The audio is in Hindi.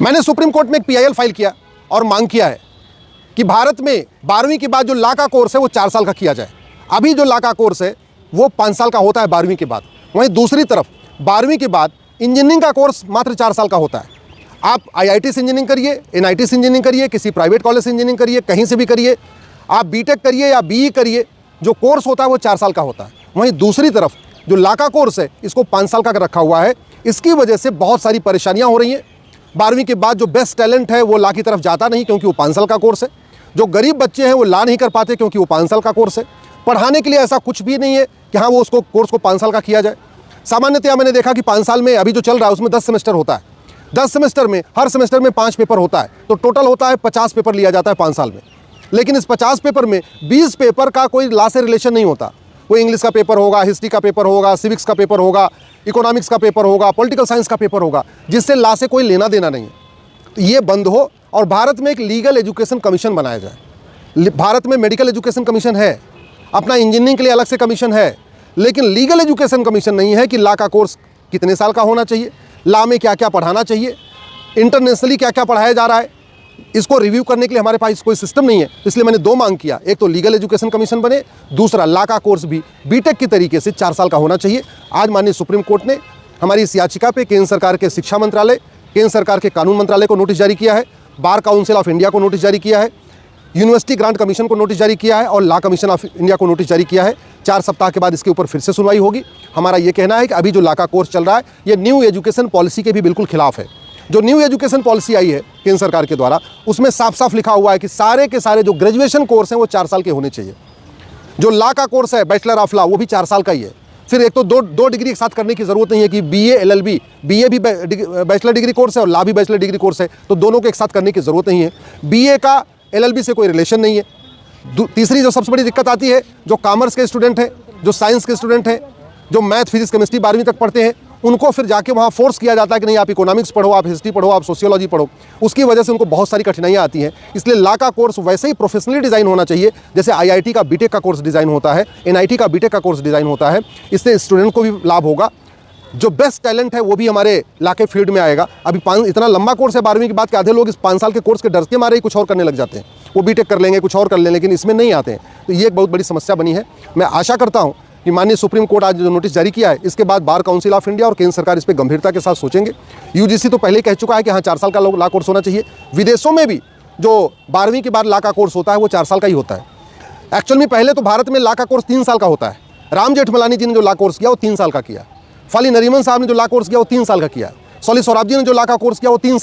मैंने सुप्रीम कोर्ट में एक PIL फाइल किया और मांग किया है कि भारत में 12वीं के बाद जो लॉ का कोर्स है वो 4 साल का किया जाए। अभी जो लॉ का कोर्स है वो 5 साल का होता है 12वीं के बाद। वहीं दूसरी तरफ 12वीं के बाद इंजीनियरिंग का कोर्स मात्र 4 साल का होता है। आप IIT से इंजीनियरिंग करिए, NIT से इंजीनियरिंग करिए, किसी प्राइवेट कॉलेज से इंजीनियरिंग करिए, कहीं से भी करिए, आप BTech करिए या BE करिए, जो कोर्स होता है वो 4 साल का होता है। वहीं दूसरी तरफ जो लॉ का कोर्स है इसको 5 साल का रखा हुआ है। इसकी वजह से बहुत सारी परेशानियां हो रही हैं। 12वीं के बाद जो बेस्ट टैलेंट है वो लॉ की तरफ जाता नहीं क्योंकि वो 5 साल का कोर्स है। जो गरीब बच्चे हैं वो लॉ नहीं कर पाते क्योंकि वो 5 साल का कोर्स है। पढ़ाने के लिए ऐसा कुछ भी नहीं है कि हाँ वो उसको कोर्स को 5 साल का किया जाए। सामान्यतया मैंने देखा कि 5 साल में अभी जो चल रहा है उसमें 10 सेमेस्टर होता है। 10 सेमेस्टर में हर सेमेस्टर में 5 पेपर होता है, तो टोटल होता है 50 पेपर लिया जाता है 5 साल में। लेकिन इस 50 पेपर में 20 पेपर का कोई लॉ से रिलेशन नहीं होता। वो इंग्लिश का पेपर होगा, हिस्ट्री का पेपर होगा, सिविक्स का पेपर होगा, इकोनॉमिक्स का पेपर होगा, पॉलिटिकल साइंस का पेपर होगा, जिससे लॉ से कोई लेना देना नहीं है। तो ये बंद हो और भारत में एक लीगल एजुकेशन कमीशन बनाया जाए। भारत में मेडिकल एजुकेशन कमीशन है, अपना इंजीनियरिंग के लिए अलग से कमीशन है, लेकिन लीगल एजुकेशन कमीशन नहीं है कि लॉ का कोर्स कितने साल का होना चाहिए, लॉ में क्या क्या पढ़ाना चाहिए, इंटरनेशनली क्या क्या पढ़ाया जा रहा है, इसको रिव्यू करने के लिए हमारे पास कोई सिस्टम नहीं है। इसलिए मैंने 2 मांग किया, एक तो लीगल एजुकेशन कमीशन बने, दूसरा लॉ का कोर्स भी BTech की तरीके से 4 साल का होना चाहिए। आज माननीय सुप्रीम कोर्ट ने हमारी इस याचिका पे केंद्र सरकार के शिक्षा मंत्रालय, केंद्र सरकार के कानून मंत्रालय को नोटिस जारी किया है, बार काउंसिल ऑफ इंडिया को नोटिस जारी किया है, यूनिवर्सिटी ग्रांट कमीशन को नोटिस जारी किया है और लॉ कमीशन ऑफ इंडिया को नोटिस जारी किया है। 4 सप्ताह के बाद इसके ऊपर फिर से सुनवाई होगी। हमारा ये कहना है कि अभी जो लॉ का कोर्स चल रहा है ये न्यू एजुकेशन पॉलिसी के भी बिल्कुल खिलाफ है। जो न्यू एजुकेशन पॉलिसी आई है केंद्र सरकार के द्वारा, उसमें साफ साफ लिखा हुआ है कि सारे के सारे जो ग्रेजुएशन कोर्स हैं वो 4 साल के होने चाहिए। जो लॉ का कोर्स है बैचलर ऑफ लॉ वो भी 4 साल का ही है। फिर एक तो दो डिग्री एक साथ करने की ज़रूरत नहीं है कि BA LLB, BA भी बैचलर डिग्री कोर्स है और लॉ भी बैचलर डिग्री कोर्स है, तो दोनों को एक साथ करने की ज़रूरत नहीं है। BA का LLB से कोई रिलेशन नहीं है। तीसरी जो सबसे बड़ी दिक्कत आती है, जो कॉमर्स के स्टूडेंट हैं, जो साइंस के स्टूडेंट हैं, जो मैथ फिजिक्स केमिस्ट्री 12वीं तक पढ़ते हैं, उनको फिर जाके वहाँ फोर्स किया जाता है कि नहीं आप इकोनॉमिक्स पढ़ो, आप हिस्ट्री पढ़ो, आप सोशियोलॉजी पढ़ो। उसकी वजह से उनको बहुत सारी कठिनाइयाँ आती हैं। इसलिए लॉ का कोर्स वैसे ही प्रोफेशनली डिज़ाइन होना चाहिए जैसे IIT का BTech का कोर्स डिज़ाइन होता है, NIT का BTech का कोर्स डिज़ाइन होता है। इससे स्टूडेंट को भी लाभ होगा। जो बेस्ट टैलेंट है वो भी हमारे लॉ के फील्ड में आएगा। अभी इतना लंबा कोर्स है 12वीं के बाद के आधे लोग इस 5 साल के कोर्स के डर के मारे ही कुछ और करने लग जाते हैं। वो BTech कर लेंगे, कुछ और कर लेंगे, लेकिन इसमें नहीं आते हैं। तो ये एक बहुत बड़ी समस्या बनी है। मैं आशा करता हूँ कि माननीय सुप्रीम कोर्ट आज जो नोटिस जारी किया है इसके बाद बार काउंसिल ऑफ इंडिया और केंद्र सरकार इस पर गंभीरता के साथ सोचेंगे। UGC तो पहले ही कह चुका है कि हाँ 4 साल का लॉ कोर्स होना चाहिए। विदेशों में भी जो 12वीं के बाद लॉ का कोर्स होता है वो 4 साल का ही होता है। एक्चुअल में पहले तो भारत में लॉ का कोर्स 3 साल का होता है। राम जेठमलानी जी ने जो लॉ कोर्स किया वो 3 साल का किया। फली नरीमन साहब ने जो लॉ कोर्स किया वो 3 साल का किया। सोली सोराबजी ने जो लॉ का कोर्स किया वो 3